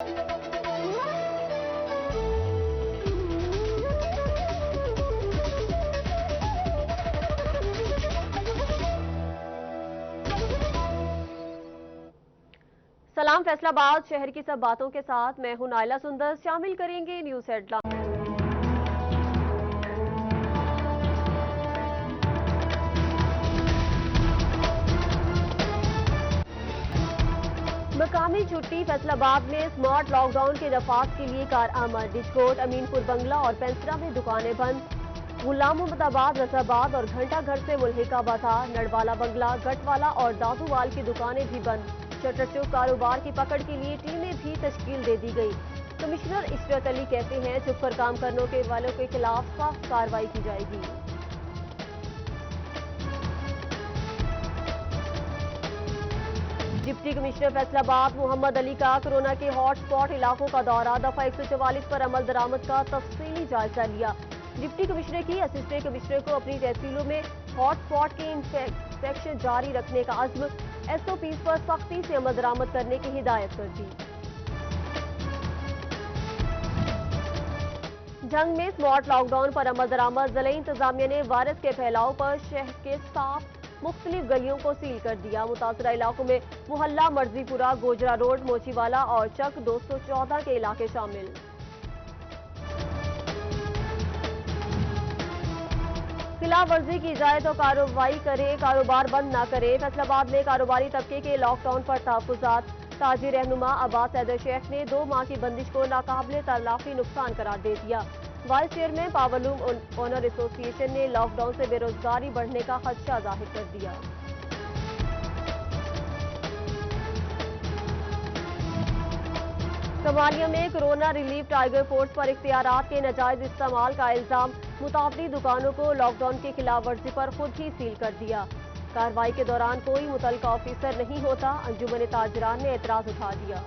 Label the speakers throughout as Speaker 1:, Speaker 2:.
Speaker 1: سلام فیصلاباد شہر کی سب باتوں کے ساتھ میں ہوں نائلہ سندر. شامل کریں گے نیوز ہیڈ لائن. مقامی چھٹی فیصل آباد میں اسمارٹ لاک ڈاؤن کے نفاذ کے لیے کارآمد. ڈچکوٹ، امین پور بنگلہ اور پینسرا میں دکانیں بند. غلام محمد آباد، رضا آباد اور گھنٹہ گھر سے ملحقہ بازار، نڑوالا بنگلہ، گٹوالا اور دادووال کی دکانیں بھی بند. شٹر چوک کاروبار کی پکڑ کے لیے ٹیمیں بھی تشکیل دے دی گئی. کمشنر عشرت علی کہتے ہیں چھپ کر کام کرنے والوں کے خلاف سخت کارروائی کی جائے گی. ڈپٹی کمشنر فیصل آباد محمد علی کا کورونا کے ہاٹ سپاٹ علاقوں کا دورہ. دفعہ 144 پر عمل درآمد کا تفصیلی جائزہ لیا. ڈپٹی کمشنر کی اسسٹنٹ کمشنر کو اپنی تحصیلوں میں ہاٹ سپاٹ کے انسپیکشن جاری رکھنے کا عزم. ایس او پیز پر سختی سے عمل درآمد کرنے کی ہدایت کر دی. جنگ میں اسمارٹ لاک ڈاؤن پر عمل درآمد. ضلعی انتظامیہ نے وائرس کے پھیلاؤ پر شہر کے 7 مختلف گلیوں کو سیل کر دیا. متاثرہ علاقوں میں محلہ مرضی پورہ، گوجرا روڈ، موچی والا اور چک 214 کے علاقے شامل. خلاف ورزی کی جائے تو کارروائی کرے، کاروبار بند نہ کرے. فیصل آباد میں کاروباری طبقے کے لاک ڈاؤن پر تحفظات. تاجر رہنما عباس حیدر شیخ نے 2 ماہ کی بندش کو ناقابل تلافی نقصان قرار دے دیا. وائس چیئرمین پاورلوم اونر ایسوسی ایشن نے لاک ڈاؤن سے بے روزگاری بڑھنے کا خدشہ ظاہر کر دیا. کمالیہ میں کورونا ریلیف ٹائیگر فورس پر اختیارات کے ناجائز استعمال کا الزام. متعدد دکانوں کو لاک ڈاؤن کی خلاف ورزی پر خود ہی سیل کر دیا. کارروائی کے دوران کوئی متعلقہ آفیسر نہیں ہوتا. انجمن تاجران نے اعتراض اٹھا دیا.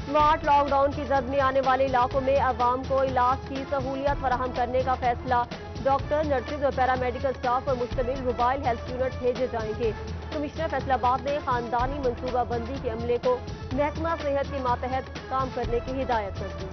Speaker 1: اسمارٹ لاک ڈاؤن کی زد میں آنے والے علاقوں میں عوام کو علاج کی سہولیات فراہم کرنے کا فیصلہ. ڈاکٹر، نرسز اور پیرامیڈیکل سٹاف پر مشتمل موبائل ہیلتھ یونٹ بھیجے جائیں گے. کمشنر فیصل آباد نے خاندانی منصوبہ بندی کے عملے کو محکمہ صحت کے ماتحت کام کرنے کی ہدایت کر دی.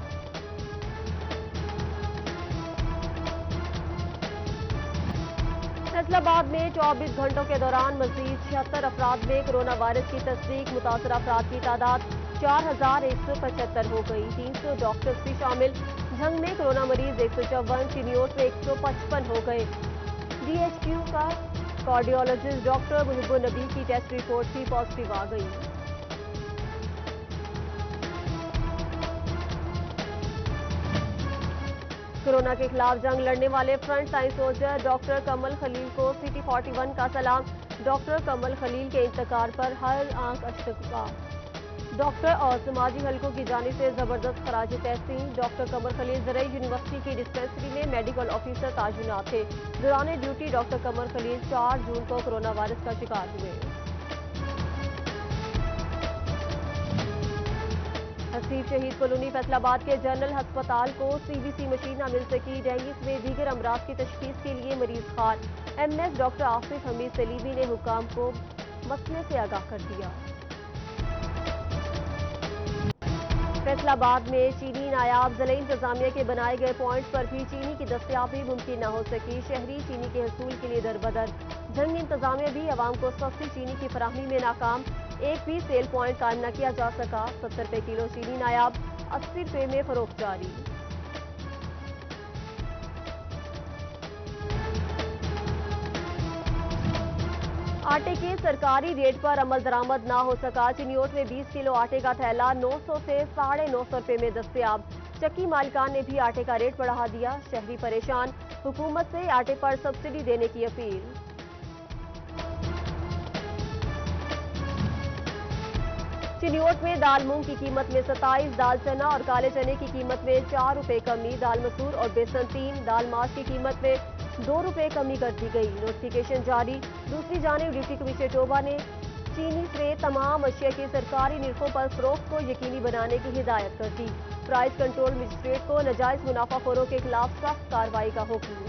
Speaker 1: فیصل آباد میں 24 گھنٹوں کے دوران مزید 76 افراد میں کورونا وائرس کی تصدیق. متاثرہ افراد کی تعداد 4175 ہو گئی. 300 ڈاکٹرز بھی شامل. جھنگ میں کورونا مریض 154، چینیوٹ میں 155 ہو گئے. ڈی ایچ کیو کا کارڈیالوجسٹ ڈاکٹر محب النبی کی ٹیسٹ رپورٹ بھی پازیٹیو آ گئی. کورونا کے خلاف جنگ لڑنے والے فرنٹ لائن سولجر ڈاکٹر کمل خلیل کو سٹی 41 کا سلام. ڈاکٹر کمل خلیل کے انتقال پر ہر آنکھ اشفاق. ڈاکٹر اور سماجی حلقوں کی جانب سے زبردست خراج تحسین. ڈاکٹر کمل خلیل زرعی یونیورسٹی کی ڈسپنسری میں میڈیکل آفیسر تعینات تھے. دوران ڈیوٹی ڈاکٹر کمل خلیل 4 جون کو کورونا وائرس کا شکار ہوئے. حسیب شہید کالونی فیصل آباد کے جنرل ہسپتال کو سی بی سی مشین نہ مل سکی. ڈینگی سمیت دیگر امراض کی تشخیص کے لیے مریض خوار. ایم ایس ڈاکٹر آصف حمید سلیمی نے حکام کو مسئلے سے آگاہ کر دیا. فیصل آباد میں چینی نایاب. ضلعی انتظامیہ کے بنائے گئے پوائنٹس پر بھی چینی کی دستیابی ممکن نہ ہو سکی. شہری چینی کے حصول کے لیے دربدر. جنگ انتظامیہ بھی عوام کو سستی چینی کی فراہمی میں ناکام. ایک بھی سیل پوائنٹ قائم نہ کیا جا سکا. 70 روپے کلو چینی نایاب، 80 روپے میں فروخت جاری. آٹے کے سرکاری ریٹ پر عمل درآمد نہ ہو سکا. چینیوٹ میں 20 کلو آٹے کا تھیلا 900 سے 950 روپے میں دستیاب. چکی مالکان نے بھی آٹے کا ریٹ بڑھا دیا. شہری پریشان. حکومت سے آٹے پر سبسڈی دینے کی اپیل. چینیوٹ میں دال مونگ کی قیمت میں 27، دال چنا اور کالے چنے کی قیمت میں 4 روپے کمی. دال مسور اور بیسن 3، دال ماش کی قیمت میں 2 روپے کمی کر دی گئی. نوٹیفیکیشن جاری. دوسری جانب ڈپٹی کمشنر ٹوبہ نے چینی سے تمام اشیاء کی سرکاری نرخوں پر فروخت کو یقینی بنانے کی ہدایت کر دی. پرائز کنٹرول مجسٹریٹ کو ناجائز منافع خوروں کے خلاف سخت کارروائی کا حکم.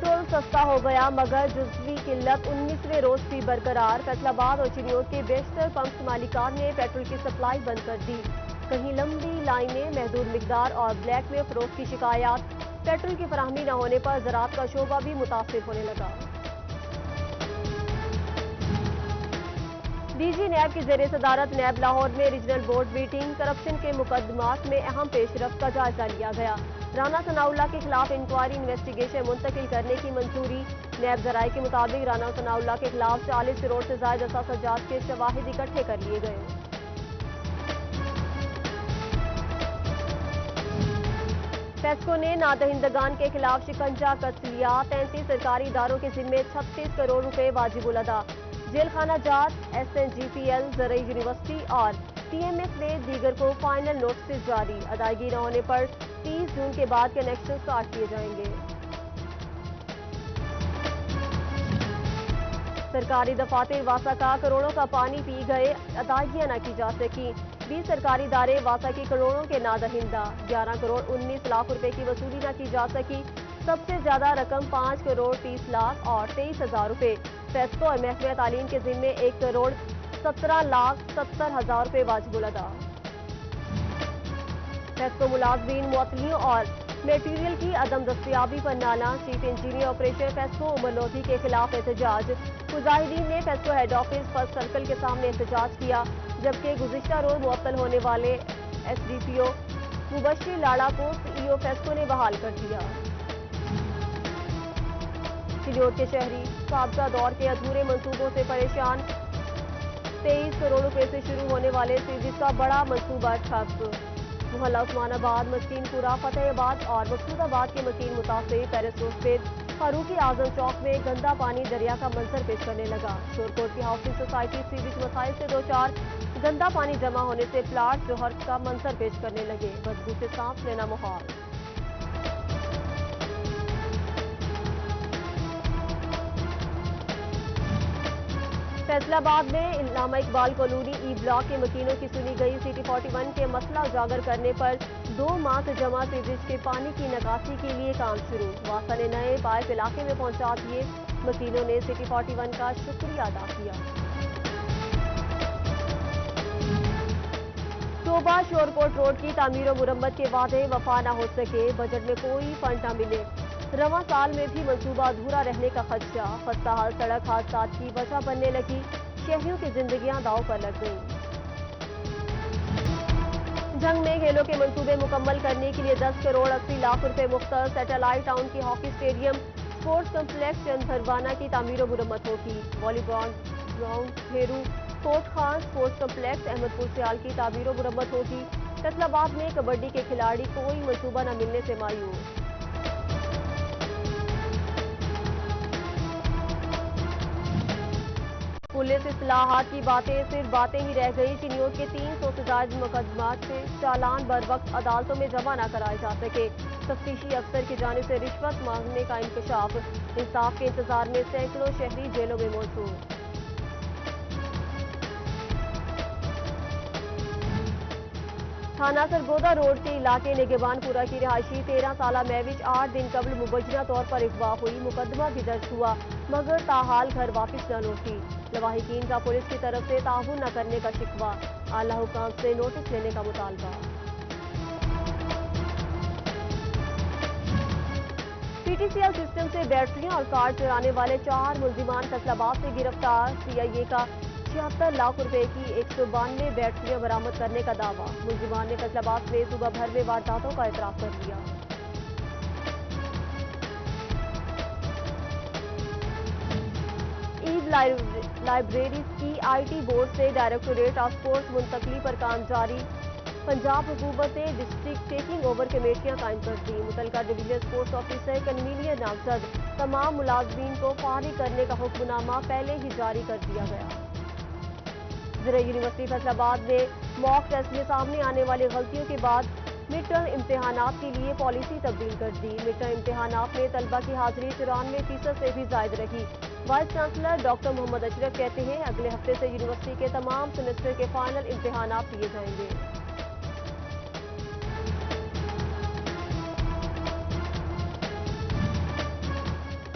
Speaker 1: پیٹرول سستا ہو گیا مگر جزوی قلت 19ویں روز بھی برقرار۔ فیصل آباد اور چنیوٹ کے بیشتر پمپس مالکان نے پیٹرول کی سپلائی بند کر دی۔ کہیں لمبی لائنیں، محدود مقدار اور بلیک میں فروخت کی شکایات۔ پیٹرول کی فراہمی نہ ہونے پر زراعت کا شعبہ بھی متاثر ہونے لگا۔ ڈی جی نیب کی زیر صدارت نیب لاہور میں ریجنل بورڈ میٹنگ۔ کرپشن کے مقدمات میں اہم پیش رفت کا جائزہ لیا گیا۔ رانا ثناء اللہ کے خلاف انکوائری انویسٹیگیشن منتقل کرنے کی منظوری۔ نیب ذرائع کے مطابق رانا ثناء اللہ کے خلاف 40 کروڑ سے زائد اثاثہ جات کے شواہد اکٹھے کر لیے گئے۔ پیسکو نے نادہندگان کے خلاف شکنجہ کس لیا۔ 33 سرکاری اداروں کے ذمے 36 کروڑ روپے واجب الادا۔ جیل خانہ جات، S N G P L, زرعی یونیورسٹی اور ٹی ایم ایف نے دیگر کو فائنل نوٹسز جاری۔ ادائیگی نہ ہونے پر 30 جون کے بعد کنیکشن کاٹ کیے جائیں گے۔ سرکاری دفاتر واسا کا کروڑوں کا پانی پی گئے، ادائیگیاں نہ کی جا سکی۔ 20 سرکاری ادارے واسا کی کروڑوں کے نادہندہ۔ 11 کروڑ 19 لاکھ روپے کی وصولی نہ کی جا سکی۔ سب سے زیادہ رقم 5 کروڑ 30 لاکھ اور 23,000 روپے پیسکو اور محکمہ تعلیم کے ذمے 1 کروڑ 17 لاکھ 70 ہزار روپے واجب الادا۔ پیسکو ملازمین معطلیوں اور میٹیریل کی عدم دستیابی پر نالاں۔ Chief engineer operation PESCO Umar Lodhi کے خلاف احتجاج۔ مظاہرین نے PESCO head office first circle کے سامنے احتجاج کیا، جبکہ گزشتہ روز معطل ہونے والے ایس ڈی پی او مبشر لاڑا کو سی ای او پیسکو نے بحال کر دیا۔ چنیوٹ کے شہری سابقہ دور کے ادھورے منصوبوں سے پریشان۔ 23 کروڑ روپے سے شروع ہونے والے سیریز کا بڑا منصوبہ ٹھپ۔ محلہ عثمان آباد، مسکین پورہ، فتح آباد اور مقصود آباد کے مکین متاثر۔ پیرس روڈ پہ فاروقی اعظم چوک میں گندا پانی دریا کا منظر پیش کرنے لگا۔ شورکوٹ کی ہاؤسنگ سوسائٹی سیویج مسائل سے دوچار۔ گندا پانی جمع ہونے سے پلاٹ جوہر کا منظر پیش کرنے لگے۔ بدبو سے سانس لینا محال۔ فیصل آباد میں علامہ اقبال کالونی ای بلاک کے مکینوں کی سنی گئی۔ سٹی 41 کے مسئلہ اجاگر کرنے پر 2 ماہ سے جمع سیویج کے پانی کی نکاسی کے لیے کام شروع۔ واسا نے نئے پائپ علاقے میں پہنچا دیے۔ مکینوں نے سٹی 41 کا شکریہ ادا کیا۔ صوبہ شورکوٹ روڈ کی تعمیر و مرمت کے وعدے وفا نہ ہو سکے، بجٹ میں کوئی فنڈ نہ ملے۔ رواں سال میں بھی منصوبہ ادھورا رہنے کا خدشہ۔ خستہ حال سڑک حادثات کی وجہ بننے لگی، شہریوں کی زندگیاں داؤ پر لگ گئیں۔ جنگ میں کھیلوں کے منصوبے مکمل کرنے کے لیے 10 کروڑ 80 لاکھ روپے مختص۔ سیٹلائٹ ٹاؤن کی ہاکی اسٹیڈیم، اسپورٹس کمپلیکس چندھروانا کی تعمیر و مرمت ہوگی۔ والی بال گراؤنڈ بھیرو کوٹ خان اسپورٹس کمپلیکس احمد پور سیال کی تعمیر و مرمت ہوگی۔ فیصل آباد میں کبڈی کے کھلاڑی کوئی منصوبہ نہ ملنے سے مایوس۔ پولیس اصلاحات کی باتیں صرف باتیں ہی رہ گئی۔ چنیوٹ کے 300 سے زائد مقدمات سے چالان بر وقت عدالتوں میں جمع نہ کرائے جا سکے۔ تفتیشی افسر کی جانب سے رشوت مانگنے کا انکشاف۔ انصاف کے انتظار میں سینکڑوں شہری جیلوں میں موجود۔ تھانہ سرگودا روڈ کے علاقے نگہبان پورہ کی رہائشی 13 سالہ مہوش 8 دن قبل مبینہ طور پر اغوا ہوئی۔ مقدمہ بھی درج ہوا مگر تاحال گھر واپس نہ لوٹی۔ لواحقین کا پولیس کی طرف سے تعاون نہ کرنے کا شکوہ۔ اعلیٰ حکام سے نوٹس لینے کا مطالبہ۔ P T C L system سے بیٹریاں اور کارڈ چرانے والے 4 ملزمان فیصل آباد سے گرفتار۔ سی آئی اے کا 76 لاکھ روپے کی 192 بیٹریاں برآمد کرنے کا دعویٰ۔ ملزمان نے فیصل آباد میں صوبہ بھر میں وارداتوں کا اعتراف کر لیا۔ لائبریریز کی آئی ٹی بورڈ سے ڈائریکٹوریٹ آف اسپورٹس منتقلی پر کام جاری۔ پنجاب حکومت نے ڈسٹرکٹ ٹیکنگ اوور کمیٹیاں قائم کر دی۔ متعلقہ ڈویژنل اسپورٹس آفیسر کنوینئر نامزد تمام ملازمین کو فارغ کرنے کا حکم نامہ پہلے ہی جاری کر دیا گیا۔ زرعی یونیورسٹی فیصل آباد میں موک ٹیسٹ میں سامنے آنے والی غلطیوں کے بعد مڈ ٹرم امتحانات کے لیے پالیسی تبدیل کر دی۔ مڈ ٹرم امتحانات میں طلبہ کی حاضری 94% سے بھی زائد رہی۔ وائس چانسلر ڈاکٹر محمد اشرف کہتے ہیں اگلے ہفتے سے یونیورسٹی کے تمام سیمسٹر کے فائنل امتحانات لیے جائیں گے۔